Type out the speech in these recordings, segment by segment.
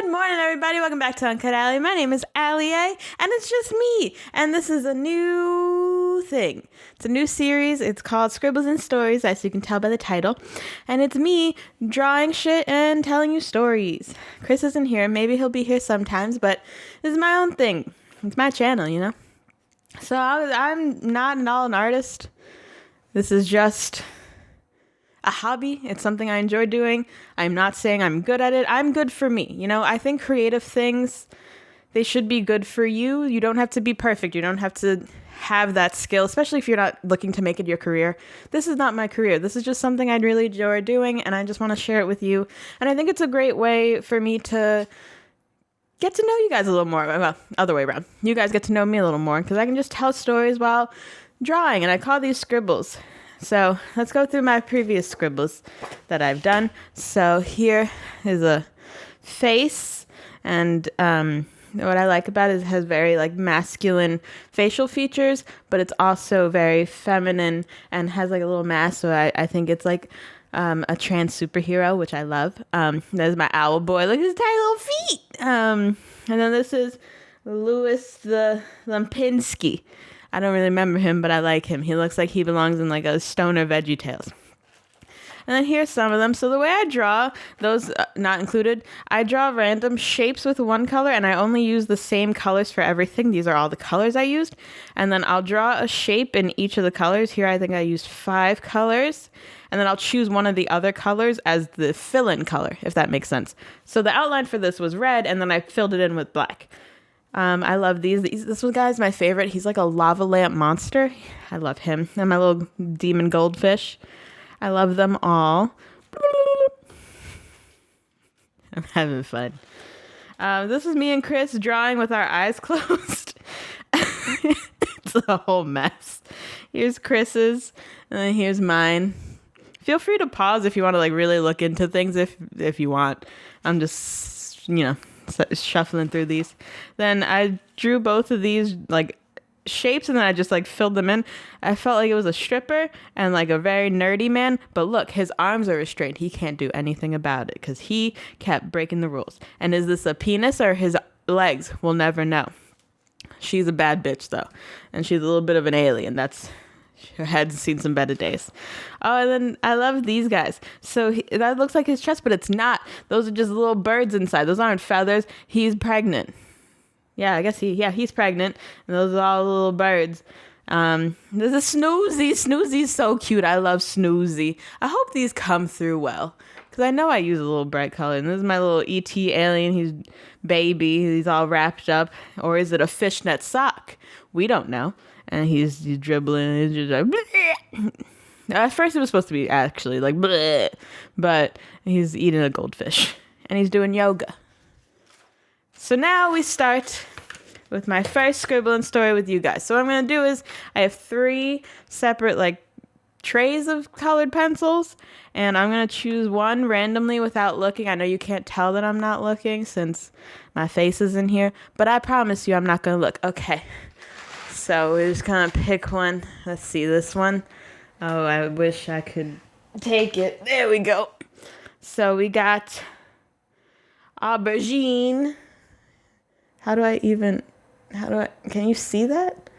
Good morning, everybody. Welcome back to UncutAlly. My name is Allie, and it's just me. And this is a new thing. It's a new series. It's called Scribbles and Stories, as you can tell by the title. And it's me drawing shit and telling you stories. Chris isn't here. Maybe he'll be here sometimes, but this is my own thing. It's my channel, you know? So I'm not at all an artist. This is just a hobby. It's something I enjoy doing. I'm not saying I'm good at it. I'm good for me. You know, I think creative things, they should be good for you. You don't have to be perfect. You don't have to have that skill, especially if you're not looking to make it your career. This is not my career. This is just something I'd really enjoy doing, and I just want to share it with you. And I think it's a great way for me to get to know you guys a little more. Well, other way around. You guys get to know me a little more, because I can just tell stories while drawing, and I call these scribbles. So let's go through my previous scribbles that I've done. So here is a face, and what I like about it is it has very like masculine facial features, but it's also very feminine and has like a little mask. So I think it's like a trans superhero, which I love. There's my owl boy. Look at his tiny little feet. And then this is Louis the Lampinski. I don't really remember him, but I like him. He looks like he belongs in like a Stoner VeggieTales. And then here's some of them. So the way I draw, those not included, I draw random shapes with one color, and I only use the same colors for everything. These are all the colors I used. And then I'll draw a shape in each of the colors. Here I think I used 5 colors. And then I'll choose one of the other colors as the fill-in color, if that makes sense. So the outline for this was red, and then I filled it in with black. I love these. This one guy's my favorite. He's like a lava lamp monster. I love him. And my little demon goldfish. I love them all. I'm having fun. This is me and Chris drawing with our eyes closed. It's a whole mess. Here's Chris's, and then here's mine. Feel free to pause if you want to like really look into things if you want. I'm just, shuffling through these. Then I drew both of these like shapes, and then I just like filled them in. I felt like it was a stripper and like a very nerdy man, but look, his arms are restrained. He can't do anything about it because he kept breaking the rules. And is this a penis or his legs? We'll never know. She's a bad bitch though, and she's a little bit of an alien. Her head's seen some better days. Oh, and then I love these guys. So that looks like his chest, but it's not. Those are just little birds inside. Those aren't feathers. He's pregnant. Yeah, I guess he's pregnant. And those are all little birds. There's a Snoozy. Snoozy's so cute. I love Snoozy. I hope these come through well, because I know I use a little bright color. And this is my little E.T. alien. He's baby. He's all wrapped up. Or is it a fishnet sock? We don't know. And he's dribbling. He's just like, bleh. At first it was supposed to be actually like, bleh, but he's eating a goldfish. And he's doing yoga. So now we start with my first scribble and story with you guys. So what I'm going to do is I have 3 separate like trays of colored pencils. And I'm going to choose one randomly without looking. I know you can't tell that I'm not looking since my face is in here. But I promise you I'm not going to look. Okay. So we're just going to pick one. Let's see this one. Oh, I wish I could take it. There we go. So we got aubergine. Can you see that?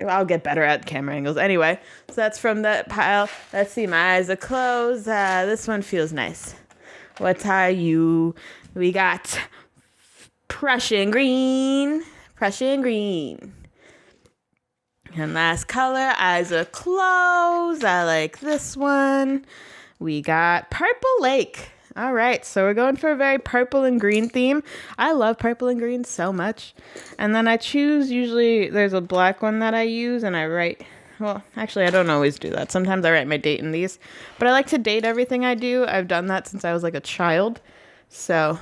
I'll get better at camera angles. Anyway, so that's from that pile. Let's see, my eyes are closed. This one feels nice. What are you? We got Prussian green. And last color, eyes are closed. I like this one. We got Purple Lake. All right, so we're going for a very purple and green theme. I love purple and green so much. And then I choose, usually there's a black one that I use, and I write, well, actually I don't always do that. Sometimes I write my date in these. But I like to date everything I do. I've done that since I was like a child. So,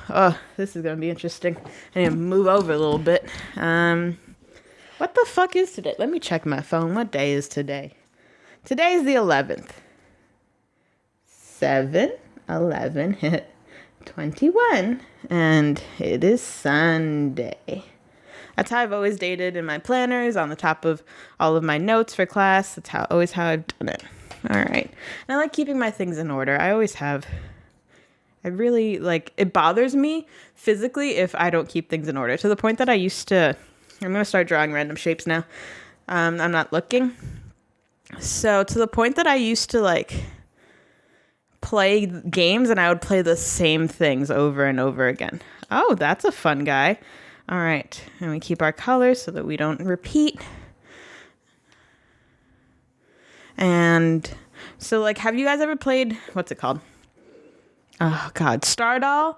this is going to be interesting. I need to move over a little bit. What the fuck is today? Let me check my phone. What day is today? Today is the 11th. 7/11/21. And it is Sunday. That's how I've always dated in my planners, on the top of all of my notes for class. That's how I've done it. All right. And I like keeping my things in order. I always have. I really like, it bothers me physically if I don't keep things in order, to the point that I'm going to start drawing random shapes now. I'm not looking. So to the point that I used to like play games and I would play the same things over and over again. Oh, that's a fun guy. All right. And we keep our colors so that we don't repeat. And so like, have you guys ever played, what's it called? Oh God, Stardoll.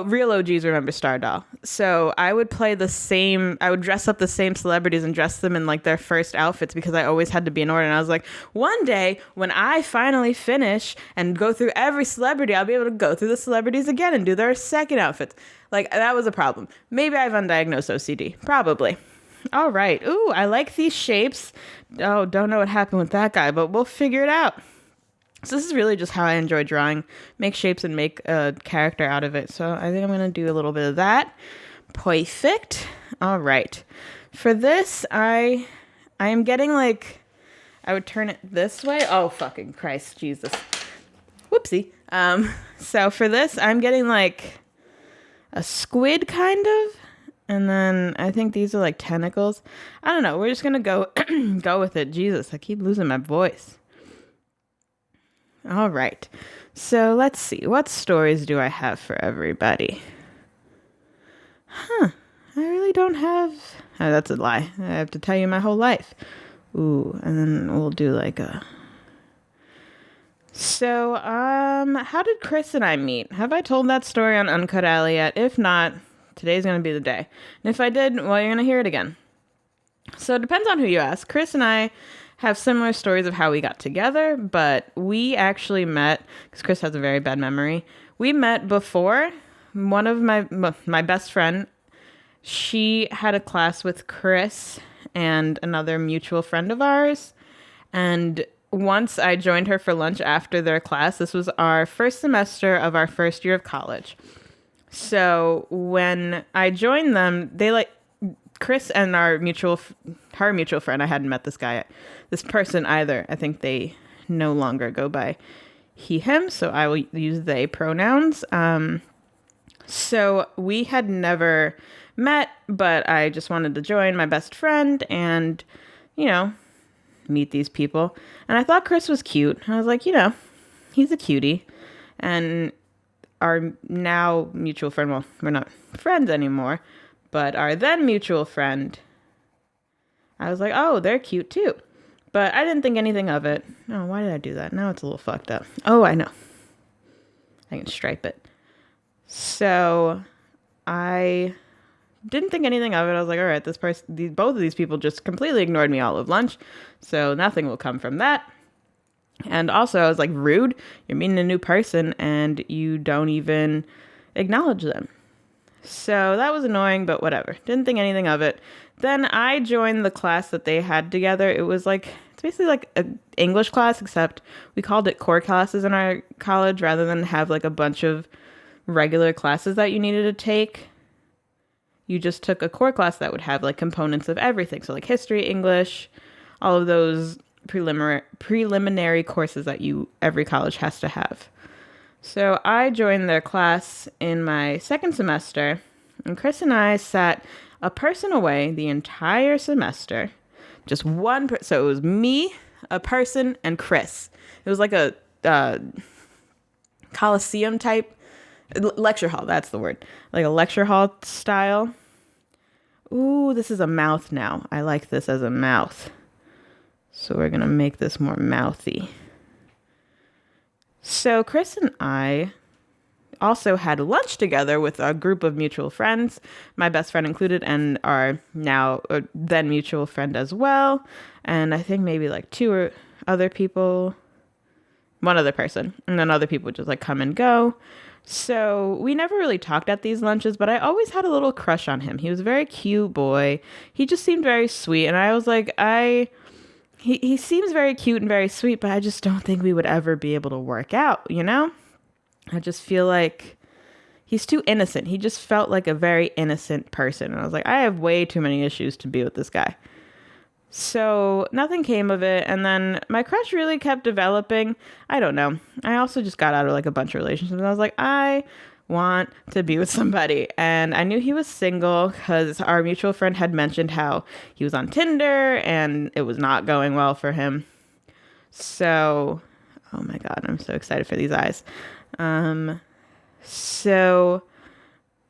Real OGs remember Stardoll. So I would I would dress up the same celebrities and dress them in like their first outfits because I always had to be in order. And I was like, one day when I finally finish and go through every celebrity, I'll be able to go through the celebrities again and do their second outfits. Like, that was a problem. Maybe I have undiagnosed OCD. Probably. All right. Ooh, I like these shapes. Oh, don't know what happened with that guy, but we'll figure it out. So this is really just how I enjoy drawing, make shapes and make a character out of it. So I think I'm going to do a little bit of that. Perfect. All right. For this, I am getting like, I would turn it this way. Oh, fucking Christ, Jesus. Whoopsie. So for this, I'm getting like a squid kind of. And then I think these are like tentacles. I don't know. We're just going to go with it. Jesus, I keep losing my voice. All right. So let's see. What stories do I have for everybody? I really don't have. Oh, that's a lie. I have to tell you my whole life. Ooh, and then we'll do like a. So, how did Chris and I meet? Have I told that story on UncutAlly yet? If not, today's going to be the day. And if I did, well, you're going to hear it again. So it depends on who you ask. Chris and I have similar stories of how we got together, but we actually met, because Chris has a very bad memory. We met before. One of my best friend, she had a class with Chris and another mutual friend of ours. And once I joined her for lunch after their class, this was our first semester of our first year of college. So when I joined them, they like, Chris and her mutual friend, I hadn't met this person either. I think they no longer go by he, him, so I will use they pronouns. So we had never met, but I just wanted to join my best friend and, meet these people. And I thought Chris was cute. I was like, he's a cutie. And our now mutual friend, well, we're not friends anymore, but our then mutual friend, I was like, oh, they're cute too. But I didn't think anything of it. Oh, why did I do that? Now it's a little fucked up. Oh, I know. I can stripe it. So I didn't think anything of it. I was like, all right, both of these people just completely ignored me all of lunch. So nothing will come from that. And also I was like, rude. You're meeting a new person and you don't even acknowledge them. So that was annoying, but whatever. Didn't think anything of it. Then I joined the class that they had together. It was like, it's basically like an English class, except we called it core classes in our college rather than have like a bunch of regular classes that you needed to take. You just took a core class that would have like components of everything. So like history, English, all of those preliminary courses that every college has to have. So I joined their class in my second semester, and Chris and I sat a person away the entire semester. Just one person. So it was me, a person, and Chris. It was like a Coliseum type lecture hall. That's the word. Like a lecture hall style. Ooh, this is a mouth now. I like this as a mouth. So we're going to make this more mouthy. So Chris and I also had lunch together with a group of mutual friends, my best friend included, and our then mutual friend as well. And I think maybe like two other people, one other person, and then other people would just like come and go. So we never really talked at these lunches, but I always had a little crush on him. He was a very cute boy. He just seemed very sweet. And I was like, He seems very cute and very sweet, but I just don't think we would ever be able to work out, I just feel like he's too innocent. He just felt like a very innocent person. And I was like, I have way too many issues to be with this guy. So nothing came of it. And then my crush really kept developing. I don't know. I also just got out of like a bunch of relationships. And I was like, I want to be with somebody. And I knew he was single because our mutual friend had mentioned how he was on Tinder and it was not going well for him. So, oh my God, I'm so excited for these eyes. So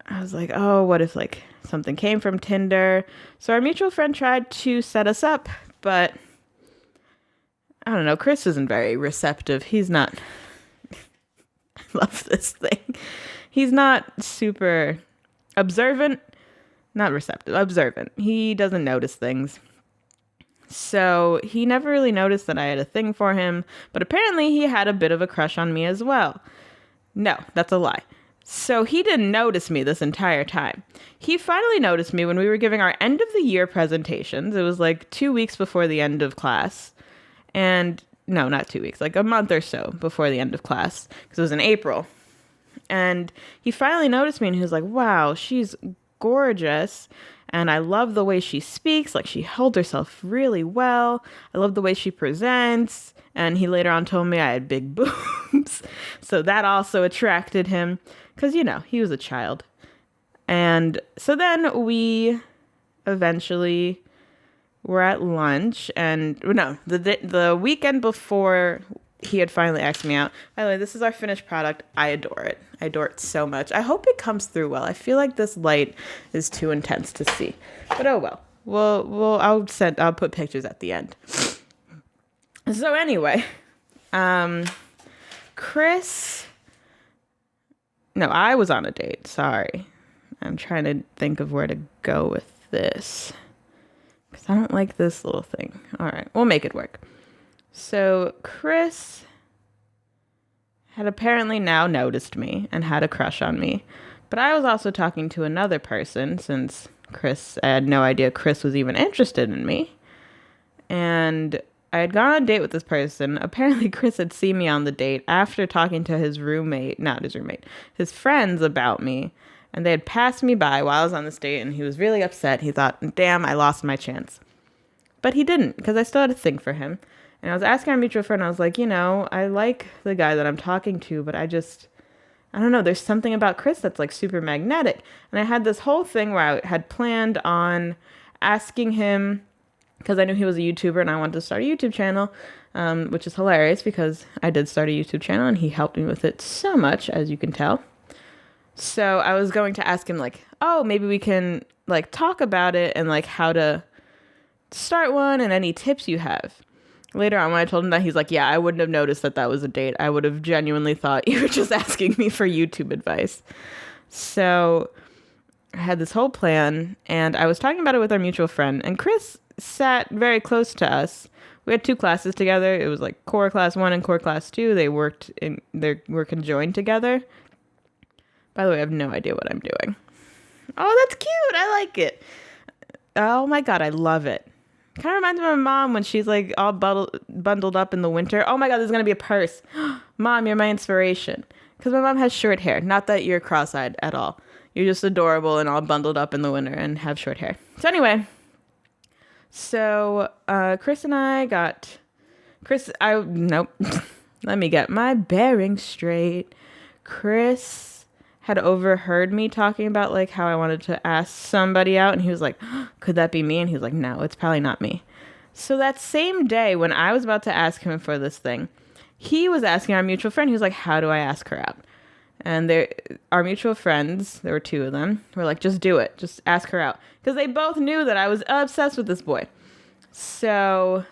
I was like, oh, what if like something came from Tinder? So our mutual friend tried to set us up, but I don't know. Chris isn't very receptive. He's not. I love this thing. He's not super observant, not receptive, observant. He doesn't notice things. So he never really noticed that I had a thing for him, but apparently he had a bit of a crush on me as well. No, that's a lie. So he didn't notice me this entire time. He finally noticed me when we were giving our end of the year presentations. It was like 2 weeks before the end of class. And no, not 2 weeks, like a month or so before the end of class, because it was in April. And he finally noticed me and he was like, wow, she's gorgeous. And I love the way she speaks. Like, she held herself really well. I love the way she presents. And he later on told me I had big boobs. So that also attracted him because, you know, he was a child. And so then we eventually were at lunch. And no, the weekend before he had finally asked me out. By the way, this is our finished product. I adore it. I adore it so much. I hope it comes through well. I feel like this light is too intense to see, but oh well. I'll put pictures at the end. So anyway, Chris. No, I was on a date. Sorry, I'm trying to think of where to go with this because I don't like this little thing. All right, we'll make it work. So Chris had apparently now noticed me and had a crush on me. But I was also talking to another person since I had no idea Chris was even interested in me. And I had gone on a date with this person. Apparently Chris had seen me on the date after talking to his friends about me. And they had passed me by while I was on this date and he was really upset. He thought, damn, I lost my chance. But he didn't, because I still had a thing for him. And I was asking our mutual friend, I was like, you know, I like the guy that I'm talking to, but I don't know, there's something about Chris that's like super magnetic. And I had this whole thing where I had planned on asking him, because I knew he was a YouTuber and I wanted to start a YouTube channel, which is hilarious because I did start a YouTube channel and he helped me with it so much, as you can tell. So I was going to ask him like, oh, maybe we can like talk about it and like how to start one and any tips you have. Later on, when I told him that, he's like, yeah, I wouldn't have noticed that was a date. I would have genuinely thought you were just asking me for YouTube advice. So I had this whole plan, and I was talking about it with our mutual friend, and Chris sat very close to us. We had 2 classes together. It was like core class 1 and core class 2. They were conjoined together. By the way, I have no idea what I'm doing. Oh, that's cute. I like it. Oh my God, I love it. Kind of reminds me of my mom when she's like all bundled up in the winter. Oh my God, there's going to be a purse. Mom, you're my inspiration. Because my mom has short hair. Not that you're cross-eyed at all. You're just adorable and all bundled up in the winter and have short hair. So anyway, Chris and I got... Nope. Let me get my bearings straight. Chris had overheard me talking about like how I wanted to ask somebody out, and he was like, could that be me? And he was like, no, it's probably not me. So that same day when I was about to ask him for this thing, he was asking our mutual friend, he was like, how do I ask her out? And our mutual friends, there were 2 of them, were like, just do it. Just ask her out. Because they both knew that I was obsessed with this boy. So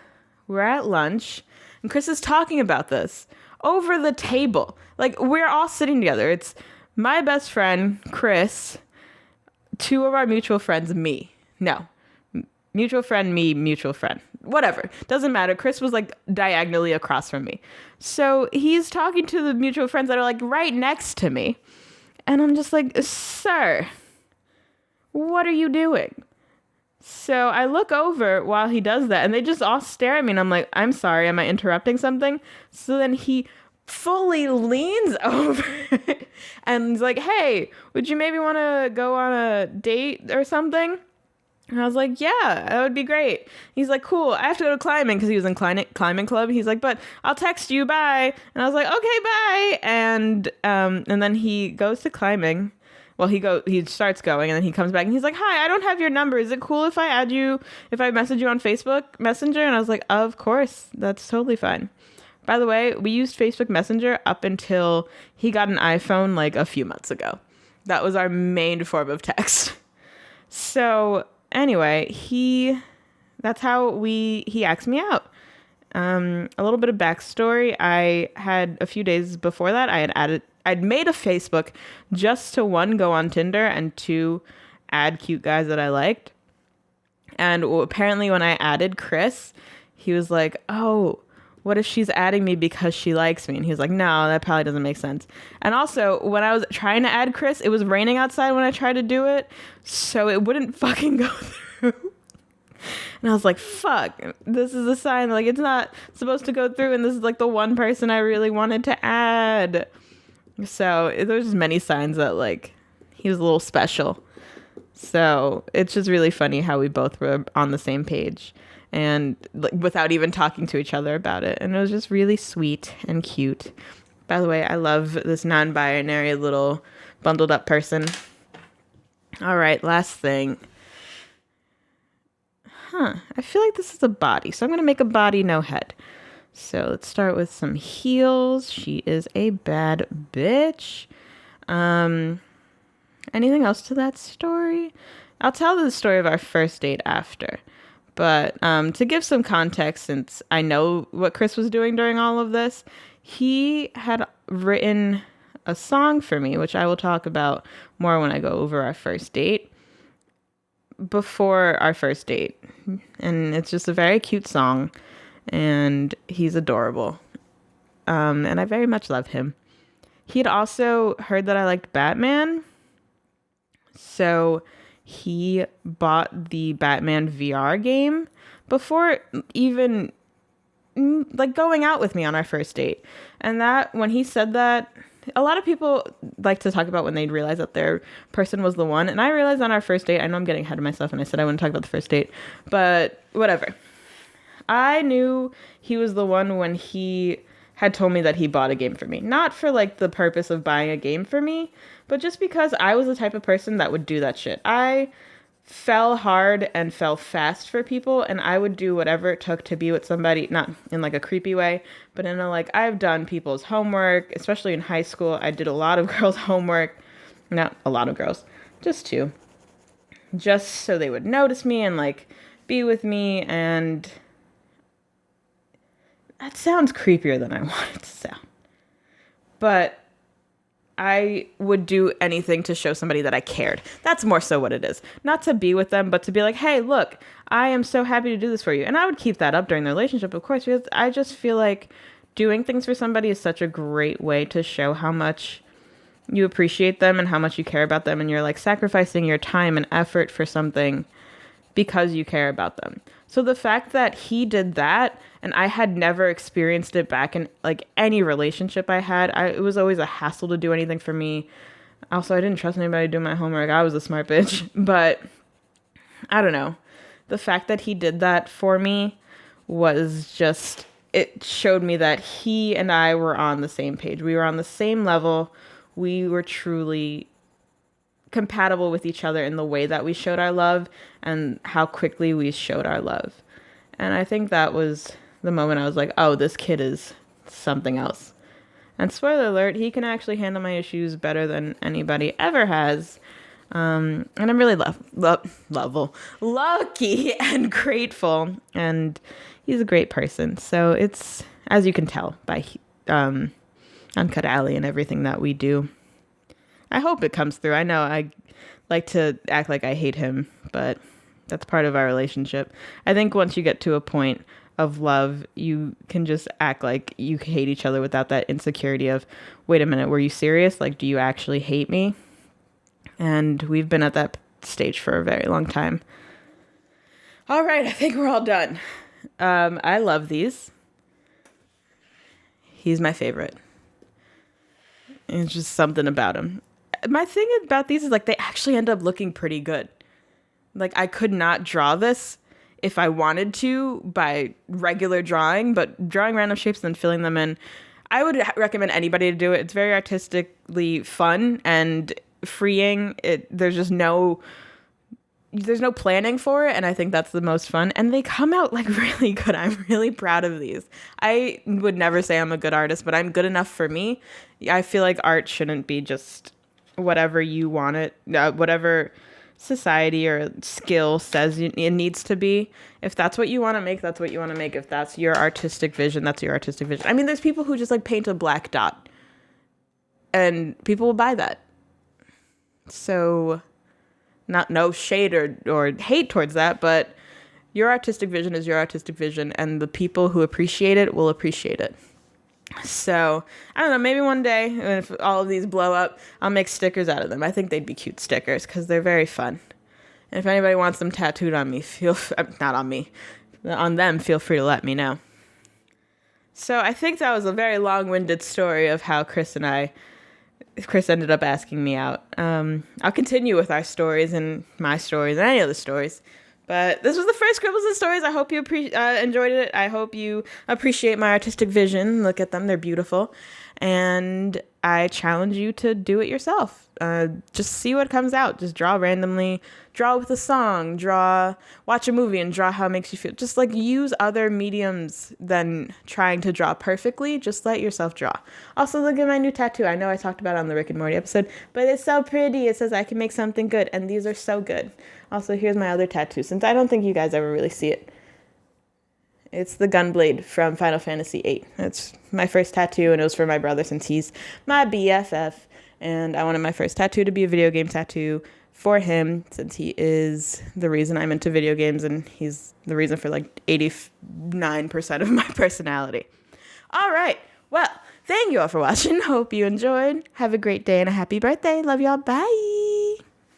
we're at lunch, and Chris is talking about this over the table. Like, we're all sitting together. It's my best friend, Chris, 2 of our mutual friends, me. No. Mutual friend, me, mutual friend. Whatever. Doesn't matter. Chris was like diagonally across from me. So he's talking to the mutual friends that are like right next to me. And I'm just like, sir, what are you doing? So I look over while he does that and they just all stare at me and I'm like, I'm sorry, am I interrupting something? So then he fully leans over and he's like, hey, would you maybe want to go on a date or something? And I was like, yeah, that would be great. He's like, cool. I have to go to climbing because he was in climbing club. He's like, but I'll text you. Bye. And I was like, okay, bye. And then he goes to climbing. Well, he starts going, and then he comes back and he's like, hi, I don't have your number. Is it cool if I message you on Facebook Messenger? And I was like, of course, that's totally fine. By the way, we used Facebook Messenger up until he got an iPhone like a few months ago. That was our main form of text. So anyway, he asked me out. A little bit of backstory. I had a few days before that, I'd made a Facebook just to, one, go on Tinder, and two, add cute guys that I liked. And apparently when I added Chris, he was like, oh, what if she's adding me because she likes me? And he was like, no, that probably doesn't make sense. And also, when I was trying to add Chris, it was raining outside when I tried to do it, so it wouldn't fucking go through. And I was like, fuck, this is a sign, like, it's not supposed to go through, and this is like the one person I really wanted to add. So there's many signs that like he was a little special. So it's just really funny how we both were on the same page, and like without even talking to each other about it. And it was just really sweet and cute. By the way, I love this non-binary little bundled up person. All right, last thing. I feel like this is a body, so I'm going to make a body, no head. So let's start with some heels. She is a bad bitch. Anything else to that story? I'll tell the story of our first date after. But to give some context, since I know what Chris was doing during all of this, he had written a song for me, which I will talk about more when I go over our first date. Before our first date. And it's just a very cute song. And he's adorable. And I very much love him. He had also heard that I liked Batman. So he bought the Batman VR game before even like going out with me on our first date. And that, when he said that, a lot of people like to talk about when they realize that their person was the one. And I realized on our first date, I know I'm getting ahead of myself and I said I wouldn't talk about the first date, but whatever. I knew he was the one when he had told me that he bought a game for me. Not for like the purpose of buying a game for me, but just because I was the type of person that would do that shit. I fell hard and fell fast for people, and I would do whatever it took to be with somebody, not in like a creepy way, but in a like, I've done people's homework, especially in high school. I did a lot of girls' homework. Not a lot of girls, just two. Just so they would notice me and like be with me, and that sounds creepier than I want it to sound. But I would do anything to show somebody that I cared. That's more so what it is. Not to be with them, but to be like, hey, look, I am so happy to do this for you. And I would keep that up during the relationship, of course, because I just feel like doing things for somebody is such a great way to show how much you appreciate them and how much you care about them. And you're like sacrificing your time and effort for something because you care about them. So the fact that he did that, and I had never experienced it back in like any relationship I had, it was always a hassle to do anything for me. Also, I didn't trust anybody to do my homework. I was a smart bitch. But I don't know. The fact that he did that for me was just, it showed me that he and I were on the same page. We were on the same level. We were truly compatible with each other in the way that we showed our love and how quickly we showed our love. And I think that was the moment I was like, oh, this kid is something else. And spoiler alert, he can actually handle my issues better than anybody ever has. And I'm really lucky and grateful. And he's a great person. So it's, as you can tell by UncutAlly and everything that we do. I hope it comes through. I know I like to act like I hate him, but that's part of our relationship. I think once you get to a point of love, you can just act like you hate each other without that insecurity of, wait a minute, were you serious? Like, do you actually hate me? And we've been at that stage for a very long time. All right, I think we're all done. I love these. He's my favorite. It's just something about him. My thing about these is like they actually end up looking pretty good. Like, I could not draw this if I wanted to by regular drawing, but drawing random shapes and then filling them in, I would recommend anybody to do it. It's very artistically fun and freeing. There's no planning for it, and I think that's the most fun. And they come out like really good. I'm really proud of these. I would never say I'm a good artist, but I'm good enough for me. I feel like art shouldn't be just whatever you want it, whatever society or skill says it needs to be. If that's what you want to make, that's what you want to make. If that's your artistic vision, that's your artistic vision. I mean, there's people who just like paint a black dot, and people will buy that. So, no shade or hate towards that, but your artistic vision is your artistic vision, and the people who appreciate it will appreciate it. So, I don't know, maybe one day, if all of these blow up, I'll make stickers out of them. I think they'd be cute stickers, because they're very fun. And if anybody wants them tattooed on me, on them, feel free to let me know. So, I think that was a very long-winded story of how Chris ended up asking me out. I'll continue with our stories and my stories and any other stories. But this was the first Scribbles and Stories. I hope you enjoyed it. I hope you appreciate my artistic vision. Look at them. They're beautiful. And I challenge you to do it yourself. Just see what comes out. Just draw randomly. Draw with a song. Watch a movie and draw how it makes you feel. Just like use other mediums than trying to draw perfectly. Just let yourself draw. Also, look at my new tattoo. I know I talked about it on the Rick and Morty episode, but it's so pretty. It says I can make something good, and these are so good. Also, here's my other tattoo, since I don't think you guys ever really see it. It's the Gunblade from Final Fantasy VIII. It's my first tattoo, and it was for my brother since he's my BFF. And I wanted my first tattoo to be a video game tattoo for him, since he is the reason I'm into video games, and he's the reason for like 89% of my personality. All right. Well, thank you all for watching. Hope you enjoyed. Have a great day and a happy birthday. Love y'all. Bye.